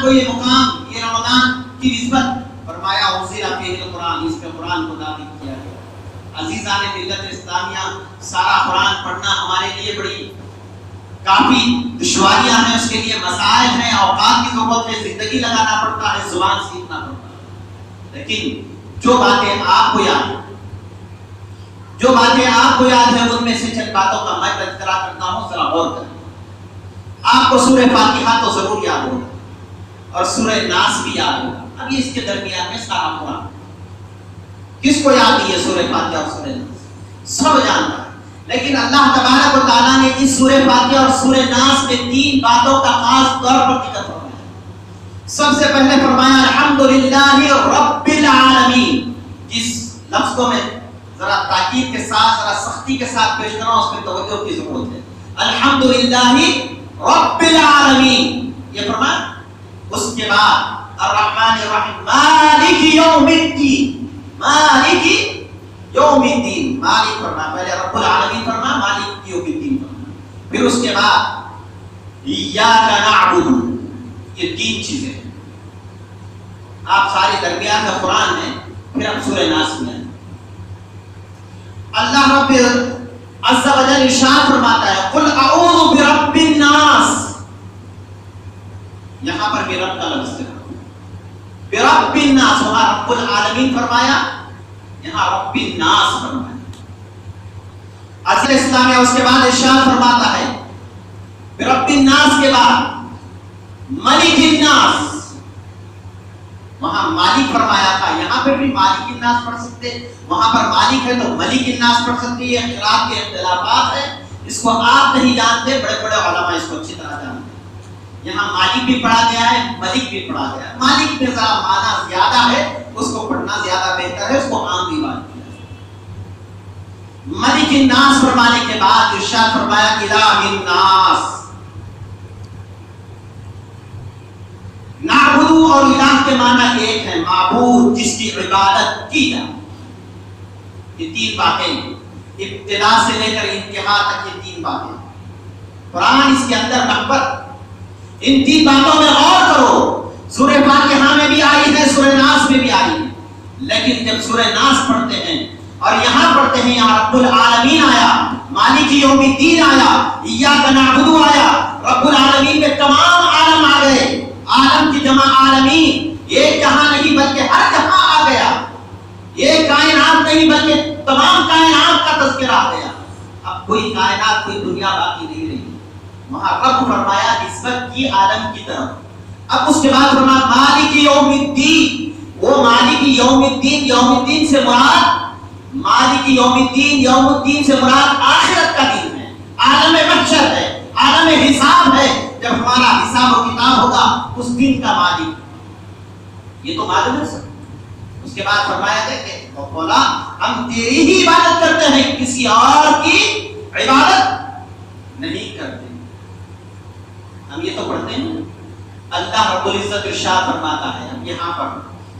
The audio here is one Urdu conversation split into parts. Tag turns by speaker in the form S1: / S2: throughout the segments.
S1: کو یہ مقام، یہ رمضان کی نسبت، فرمایا انزل فیہ القرآن، اس میں قرآن کو نازل کیا گیا۔ عزیزان ملت اسلامیہ، سارا قرآن پڑھنا ہمارے لیے بڑی کافی دشواریاں ہیں، اس کے لیے مسائل ہیں، اوقات کی ضرورت ہے، زندگی لگانا پڑتا ہے، زبان سیکھنا پڑتا ہے، لیکن جو باتیں آپ کو یاد ہیں، جو باتیں آپ کو یاد ہیں، ان میں سے چند باتوں کا میں تذکرہ کرتا ہوں، ذرا غور کریں۔ آپ کو سورہ فاتحہ تو ضرور یاد ہوگا اور سورہ ناس بھی یاد ہوگا۔ اب یہ اس کے درمیان میں سارا قرآن، کس کو یاد نہیں ہے سورہ فاتحہ اور سورہ ناس؟ سب جانتا ہے، لیکن اللہ تبارک و تعالیٰ نے اس سورہ فاتحہ اور سورہ ناس میں 3 باتوں کا خاص طور پر ذکر فرمایا۔ سب سے پہلے فرمایا الحمدللہ رب العالمین۔ جس لفظ کو میں ذرا تاکید کے ساتھ، ذرا سختی کے ساتھ پیش کر رہا ہوں، اس میں توجہ کی ضرورت ہے۔ الحمدللہ رب العالمین یہ فرمایا۔ اس کے بعد الرحمن الرحیم مالک یوم الدین، مالک یوم الدین، مالک فرمایا، پہلے رب العالمین فرمایا، مالک یوم الدین فرمایا۔ پھر اس کے بعد ایاک نعبد، یہ 3 چیزیں ہیں۔ آپ سارے درمیان میں قرآن ہیں، پھر ہم سورہ ناس میں ہیں۔ اللہ رب عز و جل ارشاد فرماتا ہے قل اعوذ برب الناس، یہاں پر بھی رب کا لفظ ہے، برب الناس، وہاں رب العالمین فرمایا، یہاں رب الناس فرمایا۔ عزیز اسلامیہ اس کے بعد ارشاد فرماتا ہے برب الناس کے بعد ملک الناس، وہاں مالک فرمایا تھا، یہاں پہ بھی مالک الناس پڑھ سکتے، وہاں پر مالک ہے تو ملک الناس پڑھ سکتے۔ یہ قراءت کے اختلافات ہیں، اس کو آپ نہیں جانتے، بڑے بڑے علماء اس کو اچھی طرح جانتے ہیں۔ یہاں مالک بھی پڑھا گیا ہے، ملک بھی پڑھا گیا ہے۔ مالک میں ذرا معنی زیادہ ہے، اس کو پڑھنا زیادہ بہتر ہے، اس کو عام بھی بات کیا ہے۔ ملک الناس فرمانے کے بعد ارشاد فرمایا الہ الناس، نعبدو اور الہ کے معنی ایک ہے، معبود جس کی عبادت کی جائے۔ یہ 3 باتیں، ابتدا سے لے کر انتہا تک یہ 3 باتیں، قرآن اس کے اندر نمبر، ان 3 باتوں میں غور کرو۔ سورہ فاتحہ میں بھی آئی ہے، سورہ ناس میں بھی آئی ہے، لیکن جب سورہ ناس پڑھتے ہیں اور یہاں پڑھتے ہیں، یہاں رب العالمین آیا، مالک یوم الدین آیا، ایاک نعبد آیا، رب العالمین میں تمام عالم آ گئے، عالم کی جمع عالمین، ایک جہاں نہیں بلکہ ہر جہاں آ گیا، ایک کائنات نہیں بلکہ تمام کائنات کا تذکرہ آ گیا۔ اب کوئی کائنات، کوئی دنیا باقی نہیں رہی، وہاں رب فرمایا نسبت کی عالم کی طرف۔ اب اس کے بعد فرمایا مالک یوم الدین، وہ مالک یوم الدین، یوم الدین سے مراد مالک یوم الدین، یوم الدین سے مراد آخرت کا دن ہے، عالم محشر ہے، عالم حساب ہے، جب ہمارا حساب و کتاب ہوگا، اس دن کا مالک، یہ تو معلوم ہے سب۔ اس کے بعد فرمایا ہے کہ بولا ہم تیری ہی عبادت کرتے ہیں، کسی اور کی عبادت نہیں کرتے۔ ہم یہ تو پڑھتے ہیں، اللہ رب العزت ارشاد فرماتا ہے، ہم یہاں پر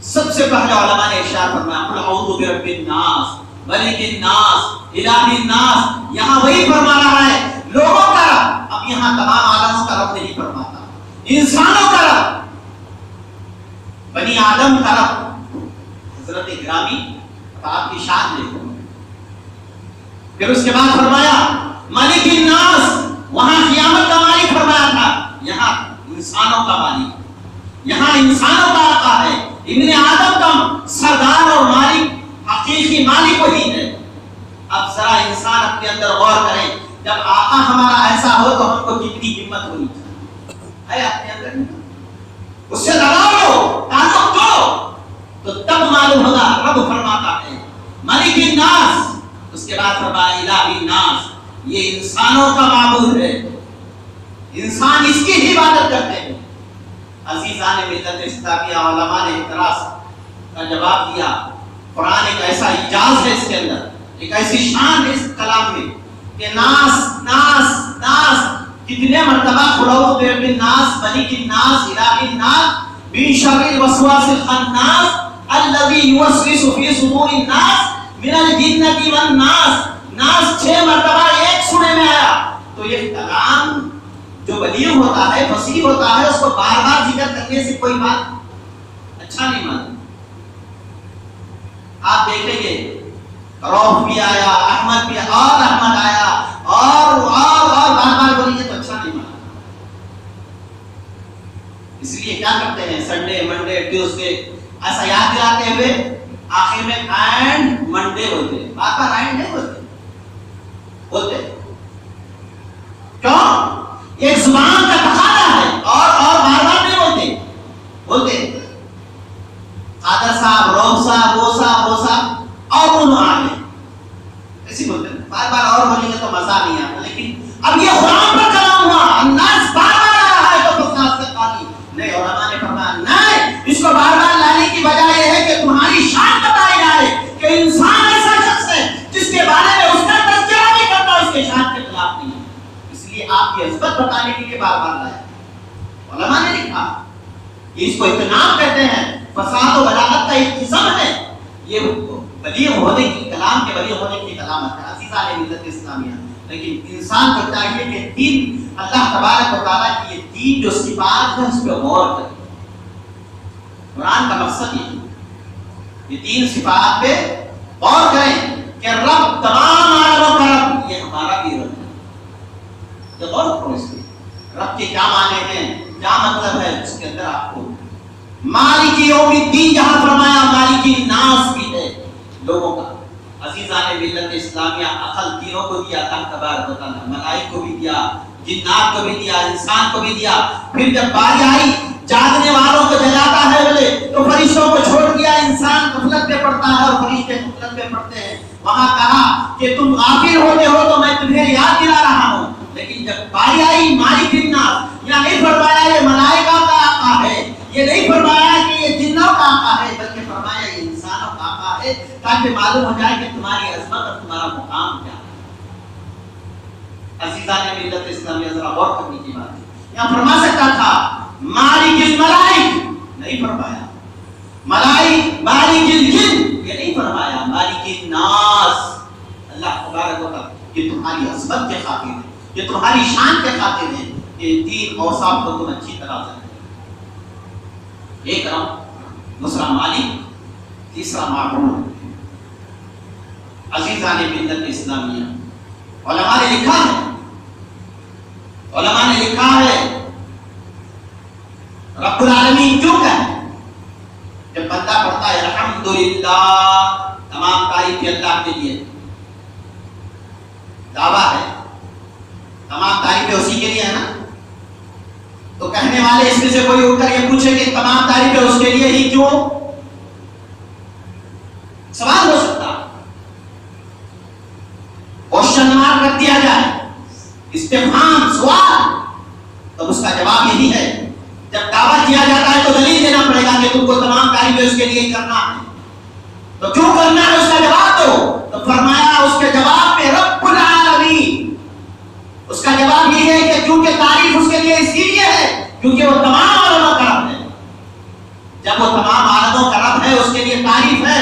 S1: سب سے پہلے علماء نے ارشاد فرمایا قل اعوذ برب الناس ملک الناس الہ الناس، یہاں وہی فرما رہا ہے لوگوں کا رب۔ اب یہاں تمام عالموں کا رب نہیں فرماتا، انسانوں کا رب، بنی آدم کا رب۔ حضرت گرامی آپ کی شان دیکھو۔ پھر اس کے بعد فرمایا ملک الناس، وہاں قیامت کا مالک فرمایا تھا، یہاں انسانوں کا مالک، یہاں انسانوں کا آقا ہے، ابن آدم کا سردار اور مالک، حقیقی مالک وہی ہے۔ اب ذرا انسان اپنے اندر غور کریں، جب آقا ہمارا ایسا ہو تو ہم کو کتنی ہمت ہونی چاہیے، ہے اپنے اندر اس سے لگاؤ، تعلق دو، تو تب معلوم ہوگا رب فرماتا ہے ملک الناس، اس کے بعد فرمایا الہ الناس، یہ انسانوں کا معبود ہے، انسان اس کی ہی عبادت کرتے ہیں۔ عزیزان ملت اسلامیہ، علماء نے اعتراض کا جواب دیا، قرآن ایک ایسا اعجاز ہے اس کے اندر، ایک ایسی شان ہے اس کلام میں کہ ناس ناس ناس کتنے مرتبہ قل اعوذ برب الناس ملک الناس الہ الناس من شر الوسواس الخناس الذی یوسوس فی صدور الناس من الجنۃ والناس۔ ناس 6 مرتبہ ایک سنے میں آیا، تو یہ کلام جو بلیغ ہوتا ہے، فصیح ہوتا ہے، اس کو بار بار ذکر کرنے کرنے سے کوئی بات اچھا نہیں مانتا. آپ دیکھیں گے روف بھی آیا, احمد بھی اور احمد آیا اور بار بار بولیں گے تو اچھا نہیں مانا. اس لیے کیا کرتے ہیں سنڈے منڈے ٹیوزڈے ایسا یاد دلاتے ہوئے آخر میں اینڈ منڈے ہوتے ہیں, بار بار اینڈ نہیں ہوتے. کیوں؟ ایک زبان کا تقاضا ہے اور بار بار نہیں بولتے. قادر صاحب, روف صاحب, وہ صاحب اور انہوں آگے ایسی بولتے ہیں. بار بار اور بولیں گے تو مزہ نہیں آتا. لیکن اب یہ قرآن پر کلام ہوا, الناس بار بار آ رہا ہے تو فساد سے خالی نہیں. علماء نے فرمایا نہیں, اس کو بار بار لانے کی وجہ یہ ہے کہ تمہاری شان بتائی جائے کہ انسان ایسا شخص ہے جس کے بارے میں اس کا تذکرہ نہیں کرتا, اس کے شان کے خلاف نہیں ہے. اس لیے آپ کی عظمت بتانے کے لیے بار بار لائے. علماء نے لکھا اس کو اہتمام کہتے ہیں. فساد و بلاغت کا ایک قسم ہے, یہ بلیغ ہونے کی, کلام کے بلیغ ہونے کی علامت ہے. عزیزان ملت اسلامیہ, لیکن انسان کو چاہیے کہ دین اللہ تبارک و تعالیٰ کی یہ دین جو صفات ہے اس پہ غور کرے. قرآن کا مقصد یہ تین صفات پہ غور کریں کہ رب تمام عالموں کا رب, یہ ہمارا بھی رب ہے. یہ غور کرو اس پہ رب کے کیا معنی ہیں, کیا مطلب ہے. اس کے اندر آپ کو مالک یوم الدین جہاں فرمایا مالک الناس بھی ہے, لوگوں کا. عزیزان ملت اسلامیہ, عقل تینوں کو دیا اللہ تبارک و تعالیٰ, ملائک کو بھی دیا, جنات کو بھی دیا, انسان کو بھی دیا. پھر جب باری آئی جاگنے والوں کو جگاتا ہے بولے تو فرشتوں کو چھوڑ دیا. انسان غفلت پہ پڑتا ہے اور فرشتے غفلت پہ پڑتے ہیں. وہاں کہا کہ تم غافل ہوتے ہو تو میں تمہیں یاد دلا رہا ہوں. لیکن جب باری آئی مالک الناس, یہاں نہیں فرمایا یہ ملائکہ کا آقا ہے, یہ نہیں فرمایا کہ یہ جنوں کا آقا ہے, بلکہ فرمایا یہ انسانوں کا آقا ہے, تاکہ معلوم ہو جائے کہ تمہاری عظمت اور تمہارا مقام کیا ہے. عزیزان ملت اسلامیہ ذرا غور کرنے کی بات ہے. یہاں فرما سکتا تھا مالک الملائک, نہیں فرمایا. مالک الجن, یہ نہیں فرمایا. مالک الناس, اللہ تبارک و تعالیٰ یہ تمہاری عظمت کے خاطر ہے, یہ تمہاری شان کے خاطر ہے. یہ تین اوصاف کو تم اچھی طرح سے ایک رب, دوسرا مالک, تیسرا معبود. عزیزان ملت اسلامیہ, علماء نے لکھا ہے رب العالمین کیوں کہتے ہیں. جب بندہ پڑھتا ہے الحمدللہ, تمام تعریف اللہ کے لیے, دعویٰ ہے تمام تعریفیں اسی کے لیے ہے نا. تو کہنے والے اس میں سے کوئی اٹھ کر یہ پوچھے کہ تمام تعریفیں اس کے لیے ہی کیوں, سوال ہو سکتا. کوشچن مارک رکھ دیا جائے, استفہام, سوال, تو اس کا جواب یہی ہے. جب دعویٰ کیا جاتا ہے تو دلیل دینا پڑے گا کہ تم کو تمام تعریفیں اس کے لیے ہی کرنا ہے. تو کیوں کرنا ہے اس کا جواب دو. تو فرمایا اس کے جواب میں رب العالمین, اس کا جواب یہ ہے کہ کیونکہ تعریف اس کے لیے اس لیے ہے کیونکہ وہ تمام عالموں کا رب ہے. جب وہ تمام عالموں کا رب ہے, اس کے لیے تعریف ہے,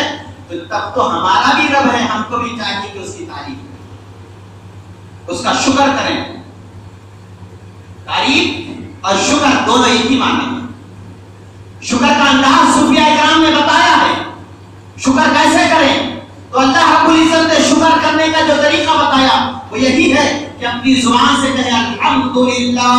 S1: تو تب تو ہمارا بھی رب ہے, ہم کو بھی چاہیے کہ اس کی تعریف کریں, اس کا شکر کریں. تعریف اور شکر دونوں ایک ہی معنی ہیں. شکر کا انداز صوفیاء کرام نے بتایا ہے. شکر کیسے کریں, تو اللہ رب العزت نے شکر کرنے کا جو طریقہ بتایا وہ یہی ہے کہ اپنی زبان سے کہیں الحمدللہ.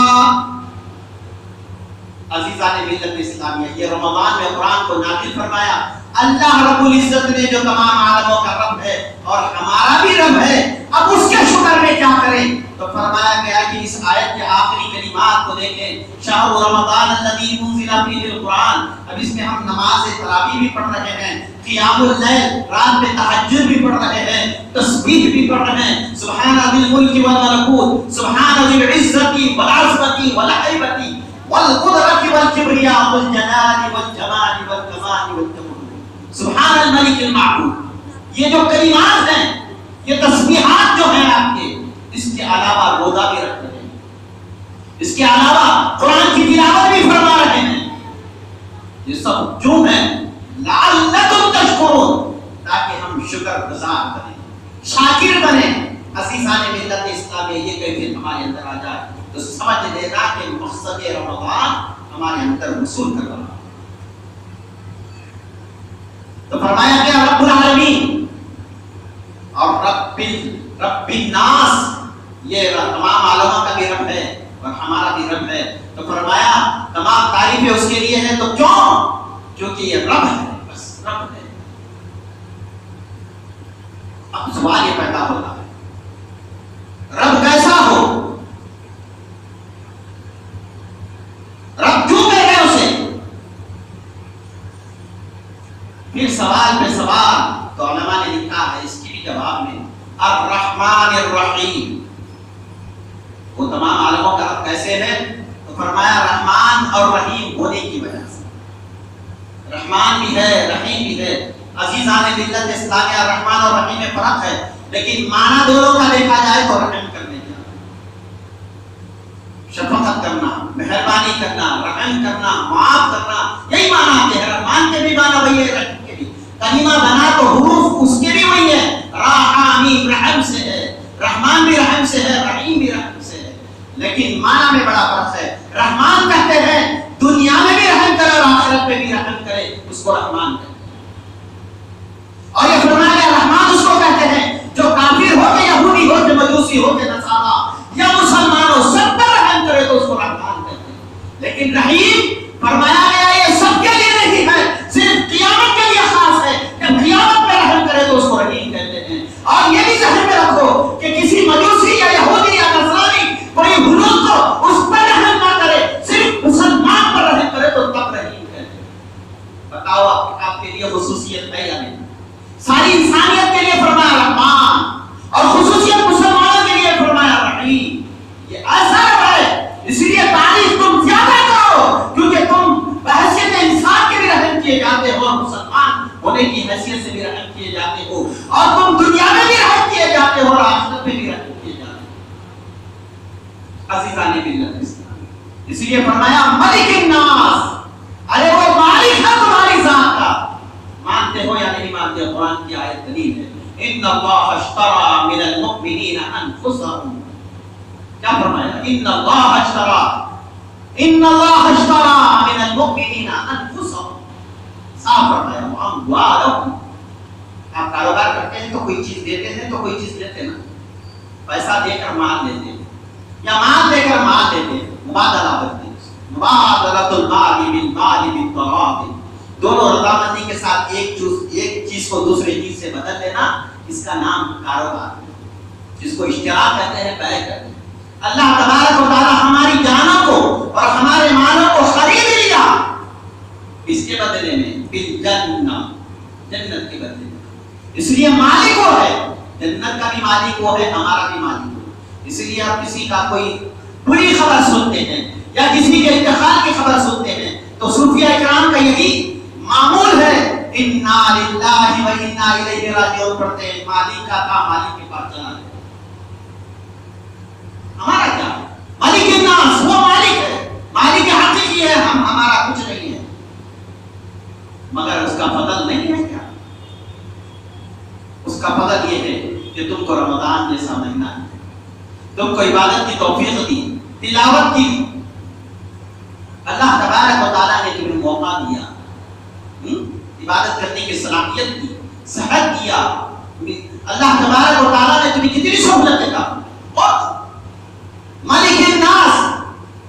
S1: عزیزان ملت اسلامیہ, یہ رمضان میں قرآن کو نازل فرمایا. اللہ رب العزت نے جو تمام عالموں کا رب ہے اور ہمارا بھی رب ہے, اب اس کے شکر میں کیا کریں. تو فرمایا گیا کہ اس آیت کے آخری کلمات کو دیکھیں, شہر رمضان الذی انزل فیہ القرآن. اب اس میں ہم نماز تراویح بھی پڑھ رہے ہیں, قیام اللیل, رات میں تہجد بھی پڑھ رہے ہیں, تسبیح بھی پڑھ رہے ہیں, سبحان ذی الملک والملکوت, سبحان ذی العزت والعظمت والہیبت والقدرت والکبریاء والجلال والجمال والکمال والتمام, سبحان الملک المعبود. یہ جو کلمات ہیں, یہ تسبیحات جو ہیں آپ کے, اس کے علاوہ روزہ بھی رکھ رہے ہیں, اس کے علاوہ قرآن کی تلاوت بھی فرما رہے ہیں. یہ سب جو ہیں لعلکم تشکرون, تاکہ ہم شکر گزار بنیں, شاکر بنیں. عزیزان ملت اسلامیہ, یہ کیفیت ہمارے اندر آ جائے تو سمجھ لینا کہ مقصد رمضان ہمارے اندر وصول کر رہا. تو فرمایا کہ رب العالمین اور رب الناس، یہ تمام عالموں کا بھی رب ہے اور ہمارا بھی رب ہے. تو فرمایا تمام تعریفیں اس کے لیے ہیں. تو کیوں؟ کیونکہ یہ رب ہے، بس رب ہے. اب سوال یہ پیدا ہوتا ہے، رب کیسا ہو؟ رب کیوں کہہ رہے اسے؟ پھر سوال پہ سوال. تو علماء نے لکھا ہے اس کی بھی جواب میں الرحمن الرحیم. وہ تمام عالموں کا رب کیسے ہے؟ تو فرمایا رحمان اور رحیم ہونے کی وجہ سے. رحمان بھی ہے، رحیم بھی ہے. عزیزان ملت اسلامیہ، رحمان اور رحیم میں فرق ہے، لیکن معنی دونوں کا دیکھا جائے تو رحم کرنے کا، شفقت کرنا، مہربانی کرنا، رحم کرنا، معاف کرنا، یہی معنی آتے ہیں. رحمان کے بھی معنی وہی ہے، رحیم کے بھی. کلمہ بنا تو حروف اس کے بھی وہی ہے. رحامی رحم سے ہے، رحمان بھی رحم سے ہے، رحیم بھی رحم سے ہے، لیکن معنی میں بڑا فرق ہے. رحمان کہتے ہیں دنیا میں بھی رحم کرے اور آخرت میں بھی رحم کرے، اس کو رحمان کہتے ہیں. اور یہ فرمایا رحمان اس کو کہتے ہیں جو کافر ہو کے یہودی ہو کے مجوسی ہو کے نصارا یا مسلمان ہو، سب پر رحم کرے تو اس کو رحمان کہتے ہیں. لیکن رحیم فرمایا گیا یہ سب کے لیے نہیں ہے، صرف قیامت کے لیے خاص ہے. جب قیامت میں رحم کرے تو اس کو رحیم کہتے ہیں. اور یہ بھی ذہن میں رکھو کہ کسی مجوسی یا یہودی یا نصرانی کوئی حلول کو اس پر رحم نہ کرے، صرف مسلمان پر رحم کرے تو تب رحیم کہتے ہیں. بتاؤ آپ کے لیے خصوصیت ہے یا نہیں؟ ساری انسانیت کے لیے فرمایا رحمان اور خصوصیت مسلمانوں کے لیے فرمایا رحیم. یہ ایسا ہے، اس لیے تعریف تم زیادہ کرو کیونکہ تم بحیثیت انسان کے بھی رحم کیے جاتے ہو اور مسلمان ہونے کی حیثیت سے بھی رحم کیے جاتے ہو، اور تم دنیا میں بھی رحم کیے جاتے ہو اور آخرت میں بھی رحم کیے جاتے ہو. عزیزان ملت اسلام، اس لیے فرمایا ملک الناس، ارے وہ مالک ہے تمہاری ذات کا. مانتے ہو یا نہیں مانتے؟ قرآن کی آیت دلیل ہے. ان اللہ اشترى من المؤمنین انفسهم، کیا فرمایا؟ ان اللہ اشترى من المؤمنین انفسهم، صاف فرمایا اموالهم. آپ کاروبار کرتے ہیں تو کوئی چیز دیتے ہیں تو کوئی چیز لیتے نا، پیسہ دے کر مال لیتے ہیں یا مال دے کر مال لیتے ہیں، مبادلہ کرتے ہیں. مبادلۃ المال بالمال بالتراض، دونوں رضامندی کے ساتھ ایک چیز کو دوسرے چیز سے بدل لینا، اس کا نام کاروبار ہے، جس کو اشتراک کہتے ہیں، بیع کہتے ہیں. اللہ تبارک و تعالی ہماری جانوں کو اور ہمارے مالوں کو خرید لیا، اس کے بدلے میں بالجنہ، جنت کے بدلے میں. اس لیے مالک وہ ہے، جنت کا بھی مالک وہ ہے، ہمارا بھی مالک وہ. اس لیے آپ کسی کا کوئی بری خبر سنتے ہیں یا کسی کے انتقال کی خبر سنتے ہیں تو صوفیہ اکرام کا یہی معمول ہے، انا للہ و انا الیہ راجعون پڑھتے ہیں. مالک کا تھا، مالک کے پاس چلا گیا. ہمارا کیا ہے؟ مالک الناس، وہ مالک ہے، مالک حقیقی ہے، ہمارا کچھ نہیں ہے. مگر اس کا فضل نہیں ہے. کیا اس کا فضل یہ ہے کہ تم کو رمضان جیسا مہینہ ہے، تم کو عبادت کی توفیق دی، تلاوت کی. اللہ تبارک و تعالیٰ نے تمہیں موقع دیا، عبادت کرنے کی صلاحیت دی، صحت دیا. اللہ تبارک و تعالیٰ نے تمہیں کتنی سہولت دیتا. اور مالک الناس،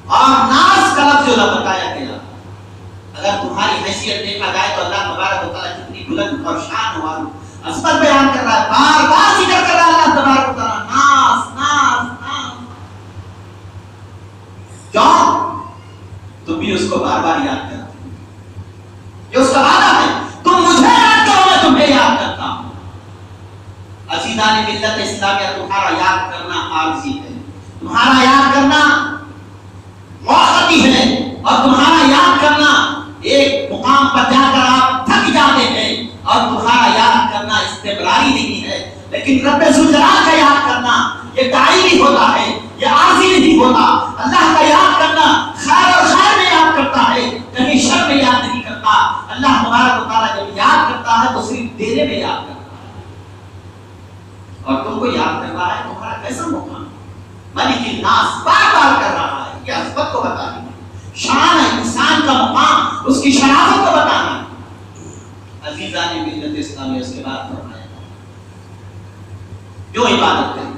S1: اور ناس کا لفظ جو بتایا گیا، اگر تمہاری حیثیت دیکھا جائے تو اللہ تبارک و تعالیٰ کتنی بلند اور شان والی عظمت بیان کر رہا ہے، بار بار ذکر کر رہا ہے اللہ تبارک و تعالیٰ ناس ناس ناس. کیوں؟ تم بھی اس کو بار بار یاد کرتے ہو. یہ اس کا وعدہ ہے، تم مجھے یاد کرو میں تمہیں یاد کرتا ہوں. عزیزان ملت اسلامیہ، تمہارا یاد کرنا عارضی ہے، تمہارا یاد کرنا موقتی ہے، اور تمہارا یاد کرنا ایک مقام پر جا کر آپ تھک جاتے ہیں، اور تمہارا یاد کرنا استمراری نہیں ہے. لیکن رب ذوالجلال کا یاد کرنا یہ دائمی ہوتا ہے، یہ عارضی نہیں ہوتا. اللہ کا یاد کرنا خیر اور خیر میں یاد کرتا ہے، کہیں شر میں یاد نہیں کرتا. اللہ تبارک و تعالیٰ جب یاد کرتا ہے تو صرف دینے میں یاد کرتا ہے. اور تم کو یاد کر رہا ہے، تمہارا کیسا مقام؟ ملک الناس بار بار کر رہا ہے، یہ عظمت کو بتا رہی ہے، شان ہے انسان اس کی شرافت کو بتانا. عزیزان ملت اسلامی اس کے بعد فرمایا جو عبادت کریں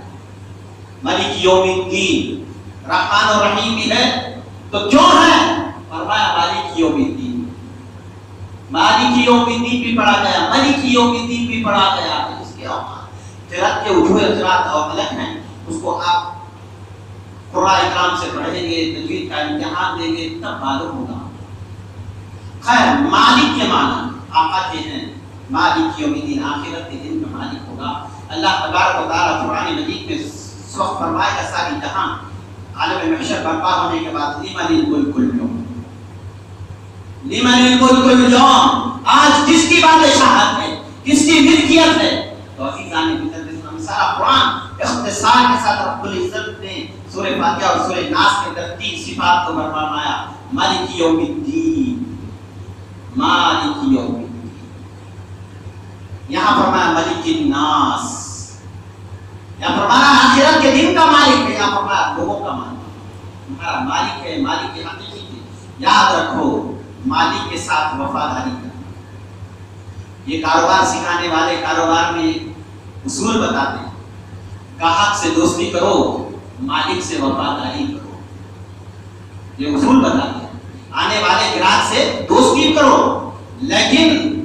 S1: مالک یوم الدین رحمان اور رحیم بھی ہے تو کیوں ہے؟ فرمایا مالک یوم الدین. مالک یوم الدین بھی پڑھا گیا, مالک یوم الدین بھی پڑھا گیا. اس کے قرات کے وجوہ اثرات اور الگ ہیں, اس کو آپ قرآن اکرام سے پڑھیں گے, تجوید کا امتحان دیں گے تب معلوم ہوگا. خیر, مالک کے معنی آقا کے ہیں, مالک یوم الدین آخرت کے دن کا مالک ہوگا. اللہ تبارک و تعالیٰ قرآن مجید میں اس وقت فرمائے گا ساری جہاں عالم محشر برپا ہونے کے بعد لمن الملک اليوم, لمن الملک اليوم, آج کس کی بادشاہت ہے, کس کی ملکیت ہے؟ تو عزیزان ملت سارا قرآن اختصار کے ساتھ رب العزت نے سورہ فاتحہ اور سورہ ناس کے اندر 3 صفات کو فرمایا. مالک یوم الدین, مالک یوم الدین. یہاں فرمایا مالک الناس, یہاں فرمایا آخرت کے دن کا مالک ہے, یہاں فرمایا لوگوں کا مالک. تمہارا مالک ہے, مالک کی حقیقی. یاد رکھو مالک کے ساتھ وفاداری کرنا. یہ کاروبار سکھانے والے کاروبار میں اصول بتاتے ہیں. گاہک سے دوستی کرو, مالک سے وفاداری کرو. یہ اصول بتاتے ہیں. آنے والے گراہک سے دوستی کرو, لیکن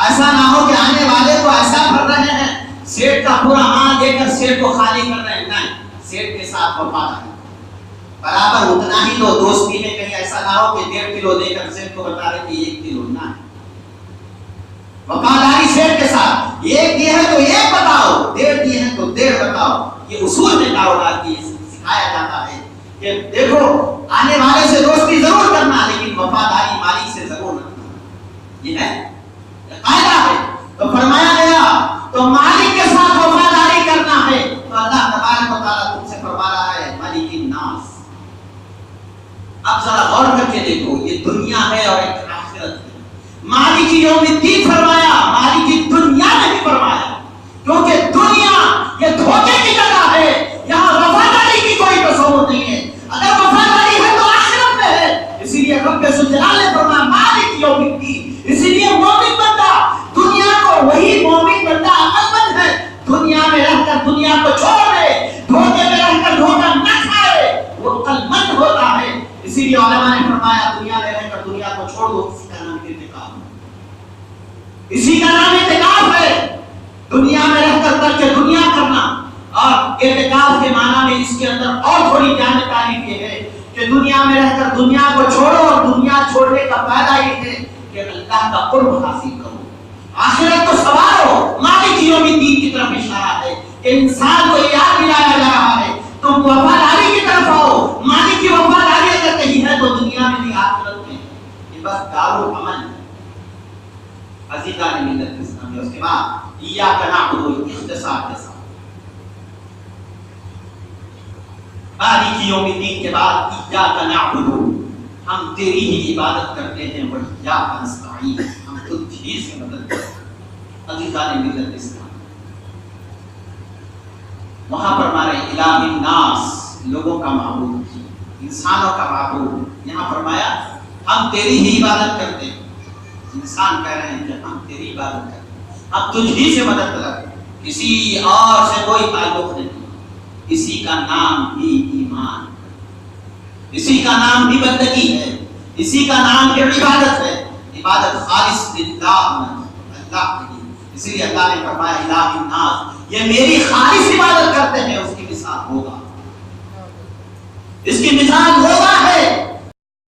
S1: ایسا نہ ہو کہ آنے والے کو ایسا کر رہے ہیں سیٹ کا پورا مال دے کر سیٹ کو خالی کر رہے ہیں. نہیں, سیٹ کے ساتھ وفاداری برابر اتنا ہی دو. دوستی میں کہیں ایسا نہ ہو کہ 1.5 کلو دے کر سیٹ کو بتا رہے کہ 1 کلو نہ ہے. وفاداری سیٹ کے ساتھ, 1 دیے ہے تو 1 بتاؤ, 1.5 دیے ہیں تو 1.5 بتاؤ. یہ اصول میں کاروبار کی سکھایا جاتا ہے کہ دیکھو آنے والے سے دوستی ضرور کرنا, لیکن وفاداری مالک سے ضرور رکھنا. یہ ہے قاعدہ ہے. تو فرمایا گیا تو مالک کے ساتھ وفاداری کرنا ہے. تو اللہ تبارک و تعالیٰ تم سے فرما رہا ہے مالک الناس. اب ذرا غور کر کے دیکھو, یہ دنیا ہے اور ایک آخرت ہے. مالک یوم الدین فرمایا, مالک دنیا نے بھی فرمایا, کیونکہ دنیا یہ دھوکے کی جگہ ہے. یہاں وفاداری کی کوئی تصور نہیں ہے. اگر وفاداری ہے تو آخرت میں ہے. اسی لیے رب ذوالجلال نے فرمایا مالک یوم الدین. اسی لیے مومن بندہ دنیا کو, وہی مومن بندہ عقل مند ہے, دنیا میں رہ کر دنیا کو چھوڑ دے, دھوکے میں رہ کر دھوکہ نہ کھائے, وہ عقل مند ہوتا ہے. اسی لیے علماء نے فرمایا دنیا میں رہ کر دنیا کو چھوڑ دو, اسی کا نام اعتکاف ہے. اسی کا نام اعتکاف ہے. دنیا میں رہ کر ترک دنیا کرنا. اور اعتکاف کے معنی میں اس کے اندر اور تھوڑی جانکاری یہ ہے کہ دنیا میں رہ کر دنیا کو چھوڑو, اور دنیا چھوڑنے کا فائدہ یہ ہے کہ اللہ کا قرب حاصل کرو, آخرت کو سنوارو. مالک یوم الدین کی طرف اشارہ ہے کہ انسان کو یاد دلایا جا رہا ہے تم وفاداری کی طرف آؤ. مالک کی وفاداری اگر کہیں ہے تو دنیا میں نہیں آخرت میں. یہ بس دارالعمل ہے عزیزان ملت اسلامی. اس کے بعد ایاک نعبد, اختصار کے ساتھ مالک یوم الدین کے بعد ایاک نعبد, ہم تیری ہی عبادت کرتے ہیں, و ایاک نستعین, ہم تجھ ہی سے مدد کرتے ہیں. عزیزان ملت اسلام, وہاں پر ہمارے الہ الناس, لوگوں کا معبود, انسانوں کا معبود. یہاں فرمایا ہم تیری ہی عبادت کرتے ہیں. انسان کہہ رہے ہیں کہ ہم تیری عبادت کرتے ہیں, ہم تجھ ہی سے مدد کرتے ہیں, کسی اور سے کوئی تعلق نہیں. اسی کا نام ہی ایمان, اسی کا نام بھی بندگی ہے, اسی کا نام بھی عبادت ہے. عبادت خالص للہ, اللہ کے لیے. اسی لیے اللہ نے فرمایا الہ الناس, یہ میری خالص عبادت کرتے ہیں, اس کی مثال ہوگا, اس کی مثال وہ